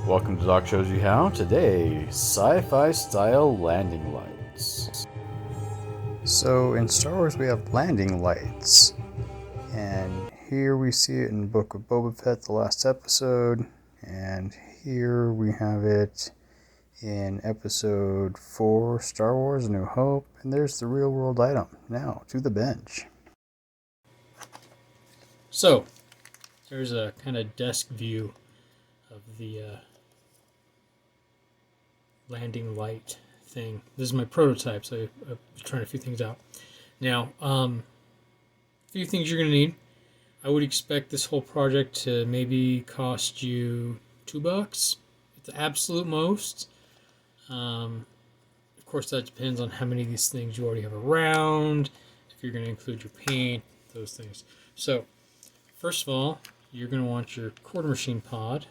Welcome to Doc Shows You How. Today, sci-fi style landing lights. So in Star Wars we have landing lights. And here we see it in the Book of Boba Fett, the last episode. And here we have it in episode 4, Star Wars A New Hope. And there's the real world item. Now, to the bench. So, there's a kind of desk view of the landing light thing. This is my prototype, so I'm trying a few things out. Now, a few things you're going to need. I would expect this whole project to maybe cost you $2 at the absolute most. Of course, that depends on how many of these things you already have around, if you're going to include your paint, those things. So, first of all, you're going to want your quarter machine pod.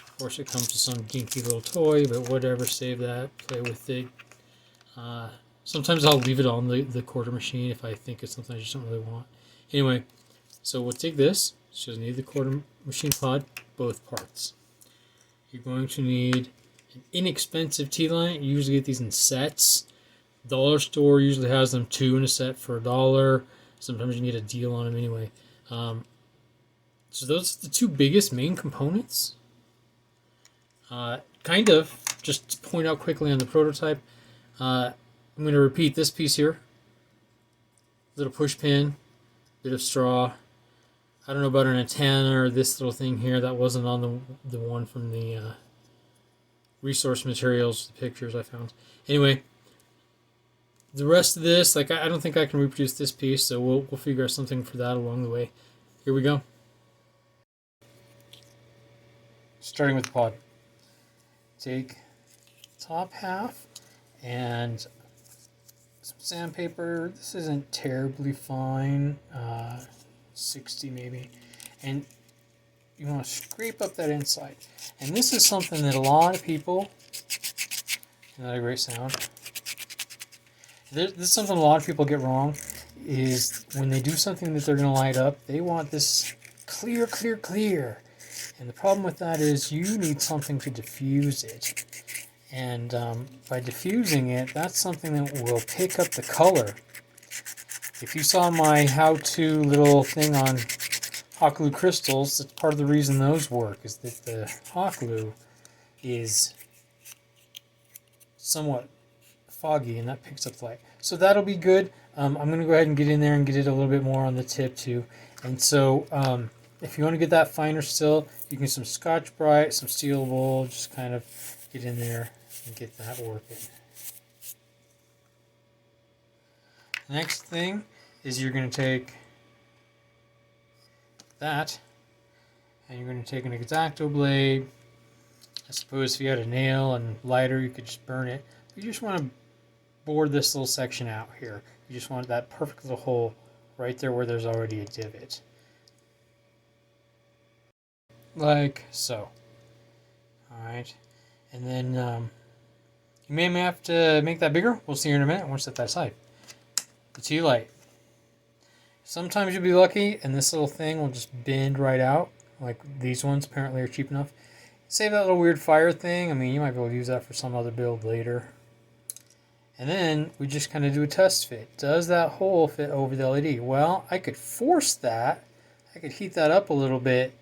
Of course, it comes with some dinky little toy, but whatever, save that, play with it. Sometimes I'll leave it on the quarter machine if I think it's something I just don't really want. Anyway, so we'll take this. So you'll need the quarter machine pod, both parts. You're going to need an inexpensive T-line. You usually get these in sets. Dollar store usually has them 2 in a set for $1. Sometimes you can get a deal on them anyway. So those are the two biggest main components. Just to point out quickly on the prototype, I'm going to repeat this piece here. Little push pin, bit of straw. I don't know about an antenna or this little thing here. That wasn't on the one from the resource materials, the pictures I found. Anyway, the rest of this, I don't think I can reproduce this piece, so we'll figure out something for that along the way. Here we go. Starting with the pod. Take top half and some sandpaper. This isn't terribly fine, 60 maybe, and you want to scrape up that inside. And this is something that a lot of people, isn't that a great sound? This is something a lot of people get wrong, is when they do something that they're going to light up, they want this clear, clear, clear. And the problem with that is you need something to diffuse it. And by diffusing it, that's something that will pick up the color. If you saw my how-to little thing on hot glue crystals, that's part of the reason those work, is that the hot glue is somewhat foggy and that picks up the light. So that'll be good. I'm going to go ahead and get in there and get it a little bit more on the tip too. And so if you want to get that finer still, you can use some Scotch-Brite, some steel wool, just kind of get in there and get that working. The next thing is you're going to take that and you're going to take an exacto blade. I suppose if you had a nail and lighter, you could just burn it. You just want to bore this little section out here. You just want that perfect little hole right there where there's already a divot. Like so. Alright. And then you may have to make that bigger. We'll see here in a minute. We'll set that aside. The tea light. Sometimes you'll be lucky and this little thing will just bend right out. Like these ones apparently are cheap enough. Save that little weird fire thing. I mean, you might be able to use that for some other build later. And then we just kind of do a test fit. Does that hole fit over the LED? Well, I could force that. I could heat that up a little bit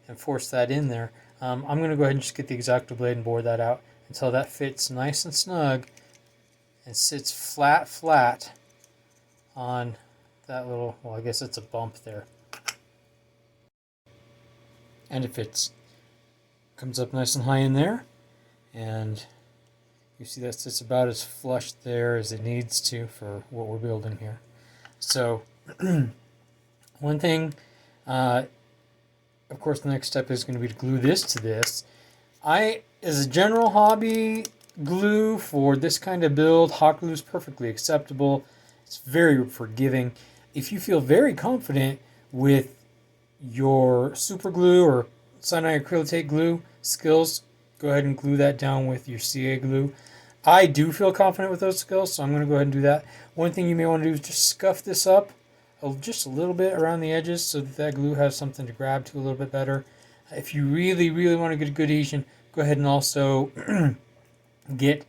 and force that in there. I'm going to go ahead and just get the exacto blade and bore that out until that fits nice and snug and sits flat on that little, well, I guess it's a bump there. And it fits. Comes up nice and high in there, and you see that sits about as flush there as it needs to for what we're building here. So one thing, of course, the next step is going to be to glue this to this. As a general hobby, glue for this kind of build, hot glue is perfectly acceptable. It's very forgiving. If you feel very confident with your super glue or cyanide glue skills, go ahead and glue that down with your CA glue. I do feel confident with those skills, so I'm going to go ahead and do that. One thing you may want to do is just scuff this up just a little bit around the edges so that glue has something to grab to a little bit better. If you really, really want to get a good adhesion, go ahead and also get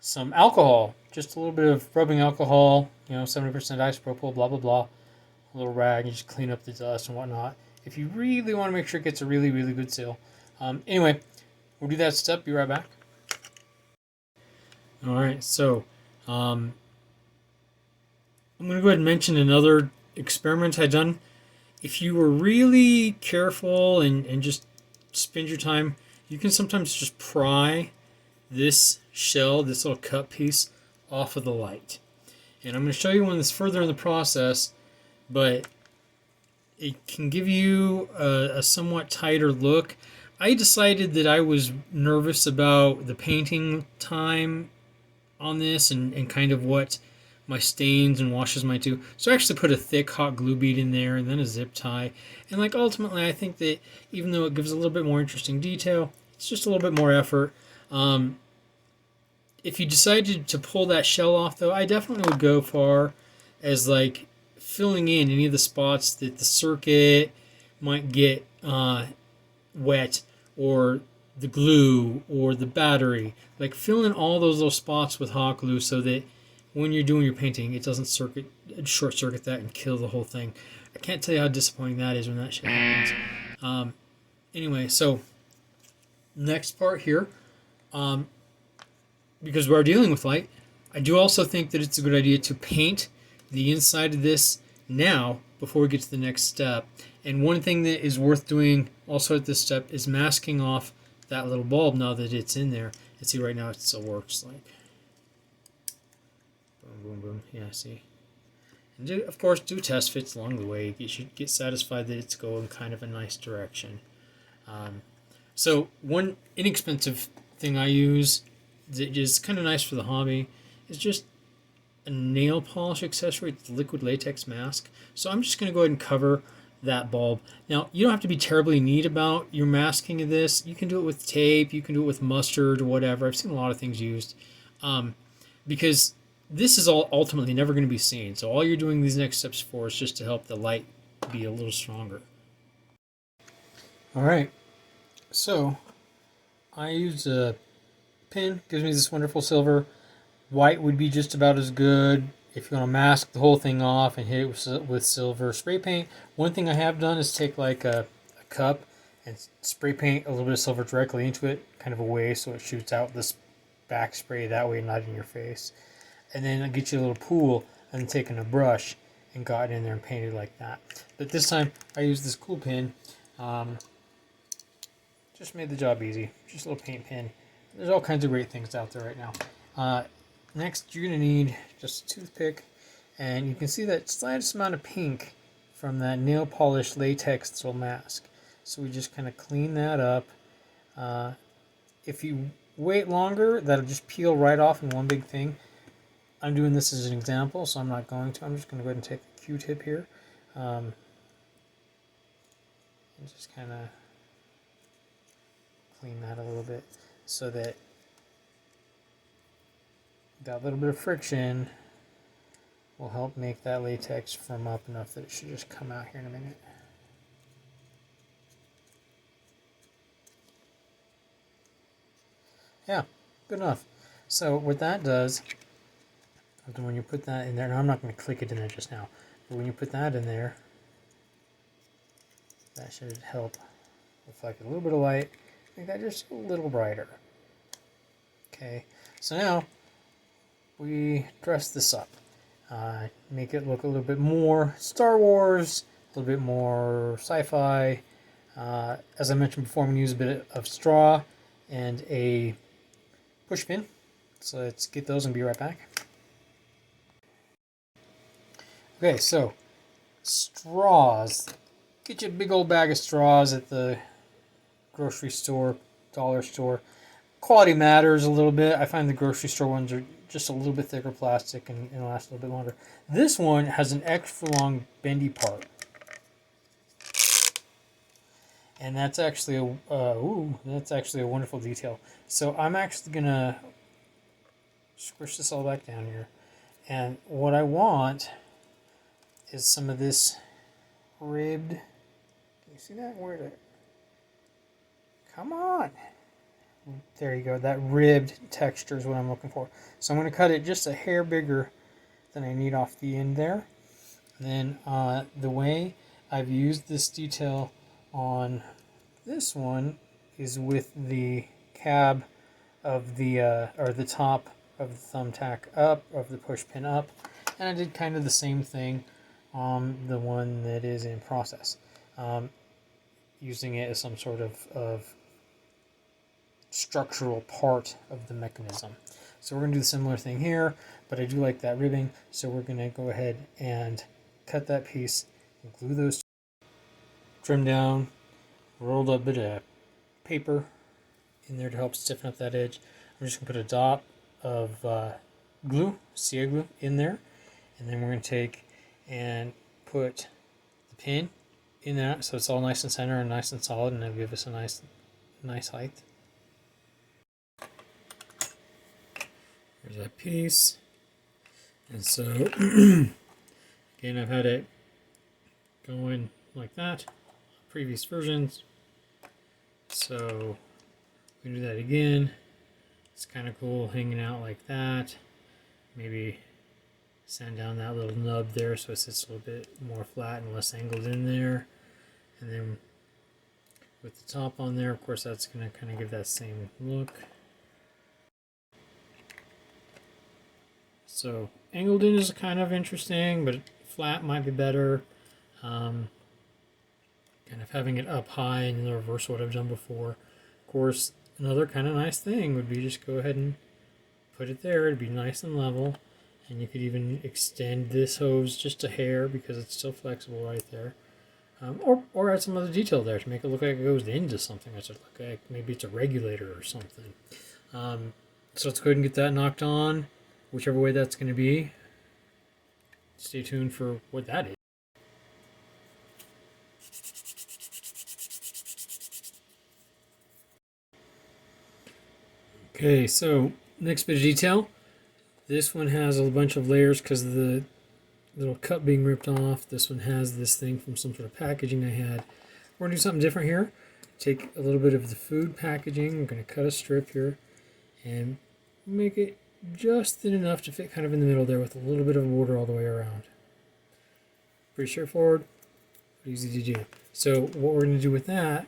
some alcohol. Just a little bit of rubbing alcohol, 70% isopropyl, blah, blah, blah. A little rag, and just clean up the dust and whatnot. If you really want to make sure it gets a really, really good seal. Anyway, we'll do that step. Be right back. All right, so I'm going to go ahead and mention another experiment I done. If you were really careful and just spend your time, you can sometimes just pry this shell, this little cut piece, off of the light. And I'm going to show you one that's further in the process, but it can give you a somewhat tighter look. I decided that I was nervous about the painting time on this and kind of what my stains and washes might do. So I actually put a thick hot glue bead in there and then a zip tie. And ultimately I think that even though it gives a little bit more interesting detail, it's just a little bit more effort. If you decided to pull that shell off though, I definitely would go far as filling in any of the spots that the circuit might get wet, or the glue or the battery. Fill in all those little spots with hot glue so that when you're doing your painting, it doesn't short circuit that and kill the whole thing. I can't tell you how disappointing that is when that shit happens. Anyway, so next part here, because we're dealing with light, I do also think that it's a good idea to paint the inside of this now before we get to the next step. And one thing that is worth doing also at this step is masking off that little bulb now that it's in there. And see, right now it still works. Boom, boom, boom. Yeah, see. And of course, do test fits along the way. You should get satisfied that it's going kind of a nice direction. So one inexpensive thing I use that is kind of nice for the hobby is just a nail polish accessory. It's liquid latex mask. So I'm just going to go ahead and cover that bulb. Now, you don't have to be terribly neat about your masking of this. You can do it with tape, you can do it with mustard or whatever. I've seen a lot of things used, because this is all ultimately never going to be seen. So all you're doing these next steps for is just to help the light be a little stronger. All right, so I use a pin, gives me this wonderful silver. White would be just about as good if you want to mask the whole thing off and hit it with silver spray paint. One thing I have done is take a cup and spray paint a little bit of silver directly into it, kind of away so it shoots out this back spray that way, not in your face. And then I'll get you a little pool and then taking a brush and got in there and painted like that. But this time I used this cool pin. Just made the job easy. Just a little paint pin. There's all kinds of great things out there right now. Next, you're going to need just a toothpick, and you can see that slightest amount of pink from that nail polish latex little mask. So we just kind of clean that up. If you wait longer, that'll just peel right off in one big thing. I'm doing this as an example, so I'm not going to. I'm just going to go ahead and take a Q-tip here. And just kind of clean that a little bit so that that little bit of friction will help make that latex firm up enough that it should just come out here in a minute. Yeah, good enough. So what that does, when you put that in there, now I'm not going to click it in there just now, but when you put that in there, that should help reflect a little bit of light, make that just a little brighter. Okay, so now we dress this up, make it look a little bit more Star Wars, a little bit more sci-fi. As I mentioned before, I'm going to use a bit of straw and a pushpin. So let's get those and be right back. Okay, so straws. Get you a big old bag of straws at the grocery store, dollar store. Quality matters a little bit. I find the grocery store ones are just a little bit thicker plastic and last a little bit longer. This one has an extra long bendy part. And that's actually a wonderful detail. So I'm actually gonna squish this all back down here. And what I want is some of this ribbed. Can you see that? Where did it? Come on. There you go. That ribbed texture is what I'm looking for. So I'm going to cut it just a hair bigger than I need off the end there. And then the way I've used this detail on this one is with the cab of the, or the top of the thumbtack up, of the push pin up. And I did kind of the same thing on the one that is in process. Using it as some sort of structural part of the mechanism. So we're going to do the similar thing here, but I do like that ribbing, so we're going to go ahead and cut that piece and glue those, trim down, rolled up a bit of paper in there to help stiffen up that edge. I'm just going to put a dot of glue, Cia glue, in there, and then we're going to take and put the pin in that so it's all nice and center and nice and solid, and it'll give us a nice height. There's that piece. And so again, I've had it going like that previous versions, so we can do that again. It's kind of cool hanging out like that. Maybe sand down that little nub there so it sits a little bit more flat and less angled in there. And then with the top on there, of course, that's going to kind of give that same look. So angled in is kind of interesting, but flat might be better. Kind of having it up high and the reverse what I've done before. Of course, another kind of nice thing would be just go ahead and put it there. It'd be nice and level. And you could even extend this hose just a hair because it's still flexible right there. Or add some other detail there to make it look like it goes into something. It should look like maybe it's a regulator or something. So let's go ahead and get that knocked on, whichever way that's going to be. Stay tuned for what that is. Okay, so next bit of detail. This one has a bunch of layers because of the little cup being ripped off. This one has this thing from some sort of packaging I had. We're going to do something different here. Take a little bit of the food packaging. We're going to cut a strip here and make it just thin enough to fit kind of in the middle there with a little bit of border all the way around. Pretty straightforward, easy to do. So what we're going to do with that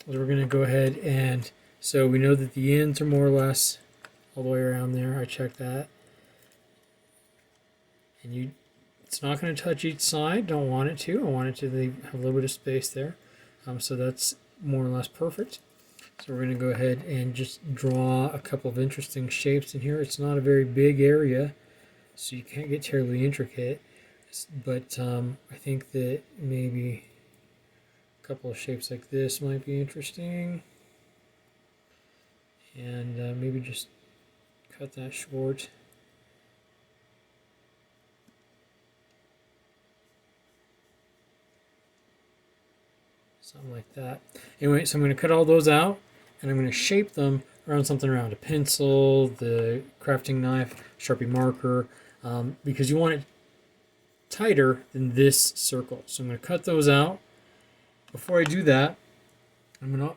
is we're going to go ahead and, so we know that the ends are more or less all the way around there. I checked that. And it's not going to touch each side. Don't want it to. I want it to have a little bit of space there. So that's more or less perfect. So we're going to go ahead and just draw a couple of interesting shapes in here. It's not a very big area, so you can't get terribly intricate. But I think that maybe a couple of shapes like this might be interesting. And maybe just cut that short. Something like that. Anyway, so I'm going to cut all those out, and I'm going to shape them around something around a pencil, the crafting knife, Sharpie marker, because you want it tighter than this circle. So I'm going to cut those out. Before I do that, I'm going to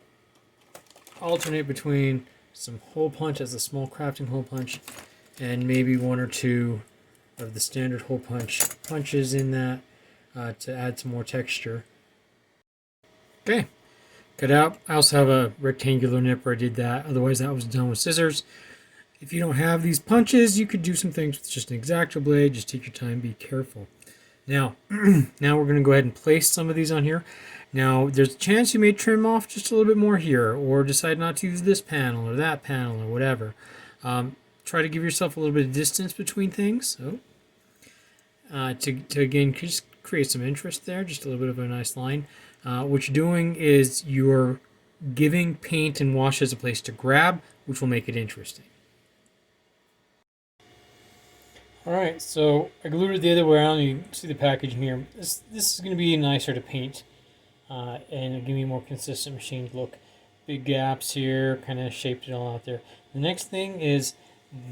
alternate between some hole punch as a small crafting hole punch and maybe one or two of the standard hole punches in that to add some more texture. Okay, cut out. I also have a rectangular nip where I did that. Otherwise, that was done with scissors. If you don't have these punches, you could do some things with just an exacto blade. Just take your time, be careful. Now, now we're going to go ahead and place some of these on here. Now, there's a chance you may trim off just a little bit more here, or decide not to use this panel or that panel or whatever. Try to give yourself a little bit of distance between things. So, to again just create some interest there, just a little bit of a nice line. What you're doing is you're giving paint and washes a place to grab, which will make it interesting. Alright, so I glued it the other way around. You can see the packaging here. This is going to be nicer to paint, and it'll give me a more consistent machined look. Big gaps here, kind of shaped it all out there. The next thing is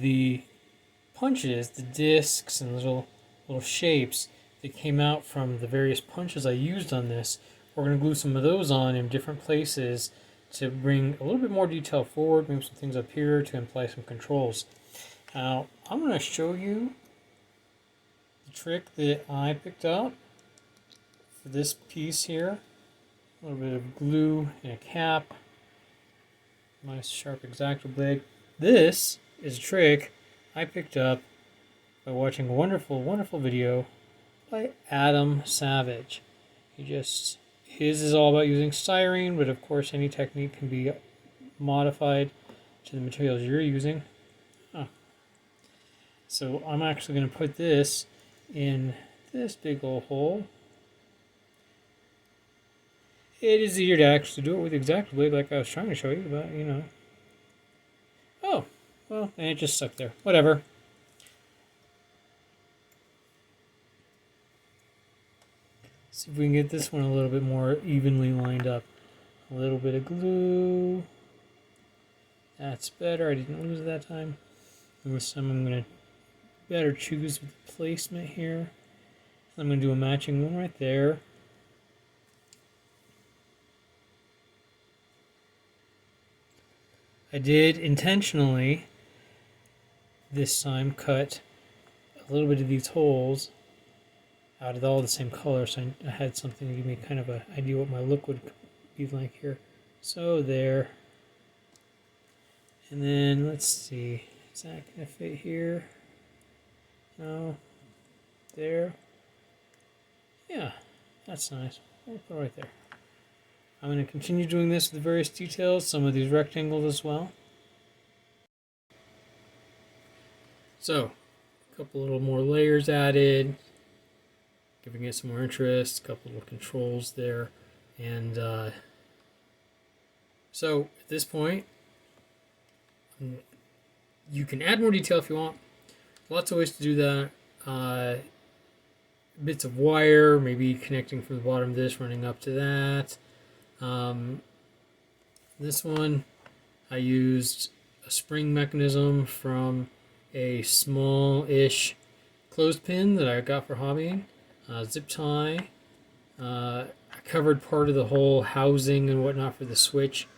the punches, the discs and little shapes that came out from the various punches I used on this. We're going to glue some of those on in different places to bring a little bit more detail forward, maybe some things up here to imply some controls. Now, I'm going to show you the trick that I picked up for this piece here. A little bit of glue and a cap. Nice sharp exacto blade. This is a trick I picked up by watching a wonderful, wonderful video by Adam Savage. His is all about using styrene, but of course any technique can be modified to the materials you're using. So I'm actually going to put this in this big old hole. It is easier to actually do it with exacto blade like I was trying to show you, but you know. Oh, well, and it just stuck there. Whatever. See if we can get this one a little bit more evenly lined up. A little bit of glue. That's better. I didn't lose it that time. And with some, I'm going to better choose with the placement here. I'm going to do a matching one right there. I did intentionally this time cut a little bit of these holes out of all the same color, so I had something to give me kind of an idea what my look would be like here. So there. And then let's see, is that going to fit here? No. There. Yeah, that's nice. We'll put it right there. I'm going to continue doing this with various details, some of these rectangles as well. So, a couple little more layers added, giving it some more interest, a couple little controls there. And so, at this point, you can add more detail if you want. Lots of ways to do that. Bits of wire, maybe connecting from the bottom of this, running up to that. This one, I used a spring mechanism from a small-ish clothespin that I got for hobbying. Zip tie. I covered part of the whole housing and whatnot for the switch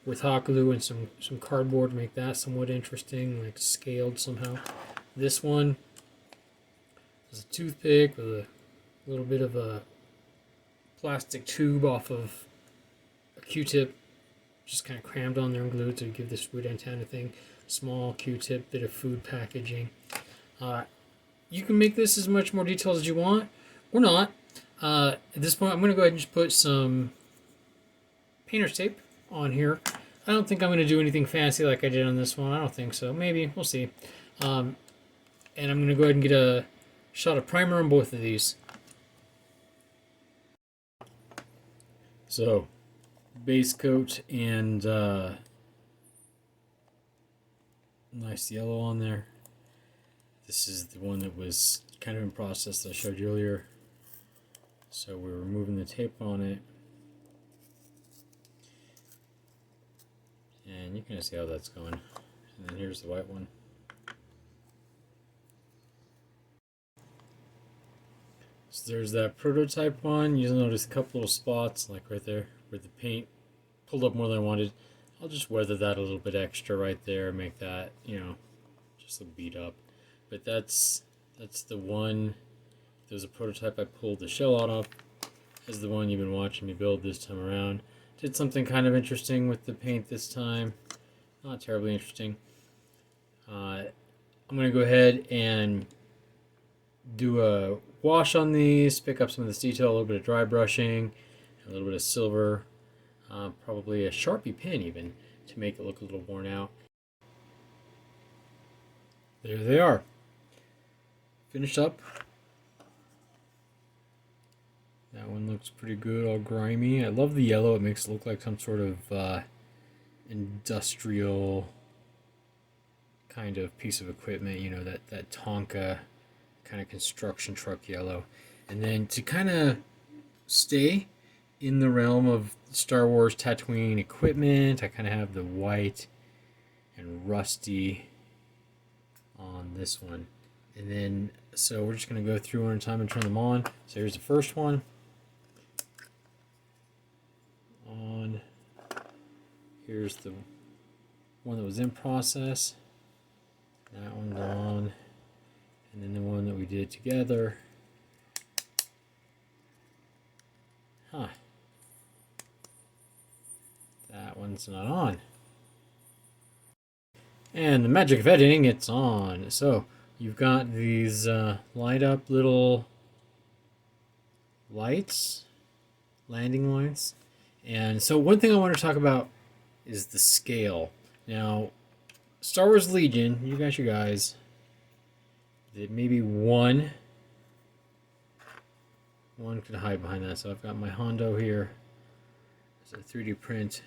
with hot glue and some cardboard to make that somewhat interesting, like scaled somehow. This one is a toothpick with a little bit of a plastic tube off of a Q-tip, just kind of crammed on there and glued to give this wood antenna thing. Small Q-tip, bit of food packaging. You can make this as much more detailed as you want, or not. At this point, I'm going to go ahead and just put some painter's tape on here. I don't think I'm going to do anything fancy like I did on this one. I don't think so. Maybe. We'll see. And I'm going to go ahead and get a shot of primer on both of these. So, base coat and nice yellow on there. This is the one that was kind of in process that I showed you earlier. So we're removing the tape on it. And you can see how that's going. And then here's the white one. So there's that prototype one. You'll notice a couple little spots, like right there, where the paint pulled up more than I wanted. I'll just weather that a little bit extra right there, make that, you know, just look beat up. But that's the one. There's a prototype I pulled the shell out of. Is the one you've been watching me build this time around. Did something kind of interesting with the paint this time. Not terribly interesting. I'm going to go ahead and do a wash on these, pick up some of this detail, a little bit of dry brushing, a little bit of silver, probably a Sharpie pen even, to make it look a little worn out. There they are. Finished up. That one looks pretty good, all grimy. I love the yellow. It makes it look like some sort of industrial kind of piece of equipment, you know, that Tonka kind of construction truck yellow. And then to kind of stay in the realm of Star Wars Tatooine equipment, I kind of have the white and rusty on this one. And then, so we're just going to go through one at a time and turn them on. So here's the first one. On. Here's the one that was in process. That one's on. And then the one that we did together. Huh. That one's not on. And the magic of editing, it's on. So you've got these light up little lights, landing lights. And so one thing I want to talk about is the scale. Now, Star Wars Legion, you got your guys. Maybe one could hide behind that. So I've got my Hondo here. It's a 3D print,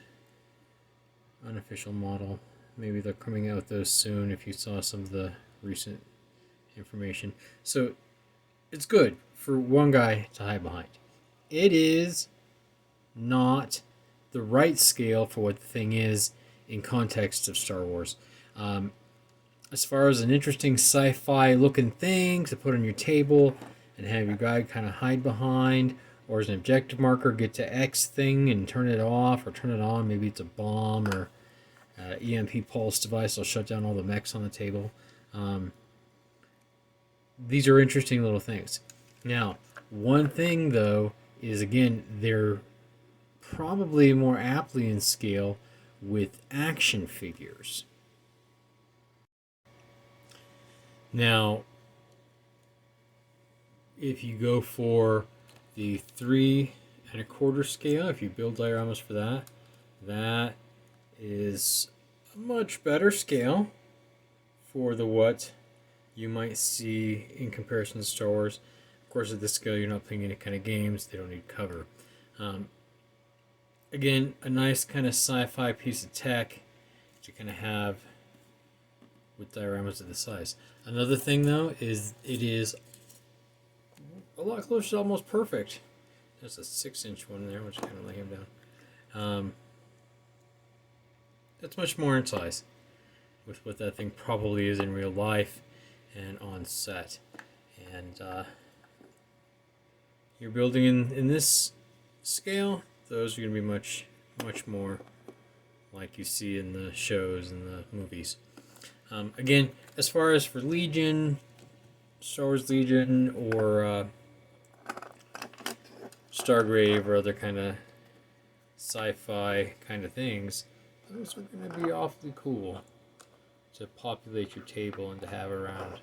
unofficial model. Maybe they're coming out with those soon if you saw some of the recent information. So it's good for one guy to hide behind. It is not the right scale for what the thing is in context of Star Wars. As far as an interesting sci-fi looking thing to put on your table and have your guy kind of hide behind, or as an objective marker, get to X thing and turn it off or turn it on. Maybe it's a bomb or EMP pulse device will shut down all the mechs on the table. These are interesting little things. Now, one thing though is, again, they're probably more aptly in scale with action figures. Now, if you go for the 3 1/4 scale, if you build dioramas for that, that is a much better scale for the what you might see in comparison to Star Wars. Of course, at this scale, you're not playing any kind of games. They don't need cover. Again, a nice kind of sci-fi piece of tech to kind of have with dioramas of this size. Another thing, though, is it is a lot closer to almost perfect. There's a 6-inch one there, which kind of lay him down. That's much more in size with what that thing probably is in real life and on set. And you're building in this scale, those are going to be much more like you see in the shows and the movies. Again, as far as for Legion, Star Wars Legion, or Stargrave, or other kind of sci-fi kind of things, those are going to be awfully cool to populate your table and to have around.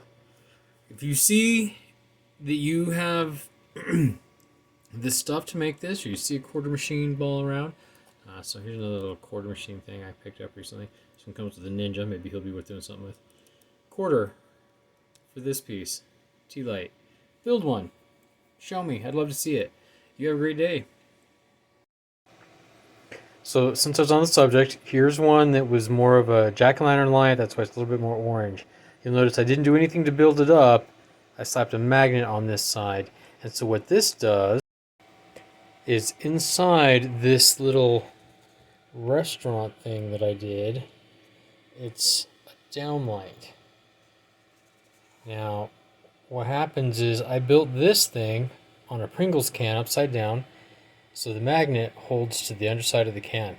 If you see that you have the stuff to make this, or you see a quarter machine ball around, so here's another little quarter machine thing I picked up recently. This one comes with a Ninja. Maybe he'll be worth doing something with. Quarter for this piece. T-light. Build one. Show me. I'd love to see it. You have a great day. So since I was on the subject, here's one that was more of a jack-o'-lantern light. That's why it's a little bit more orange. You'll notice I didn't do anything to build it up. I slapped a magnet on this side. And so what this does is inside this little restaurant thing that I did, it's a downlight. Now, what happens is I built this thing on a Pringles can upside down, so the magnet holds to the underside of the can.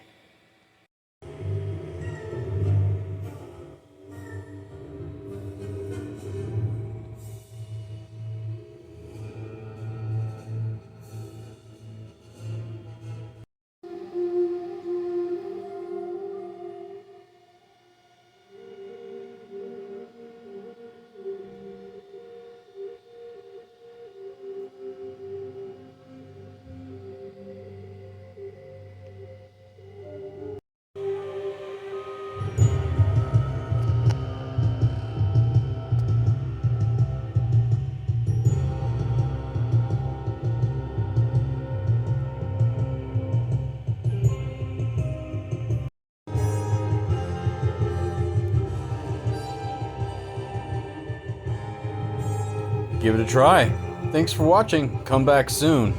Give it a try. Thanks for watching. Come back soon.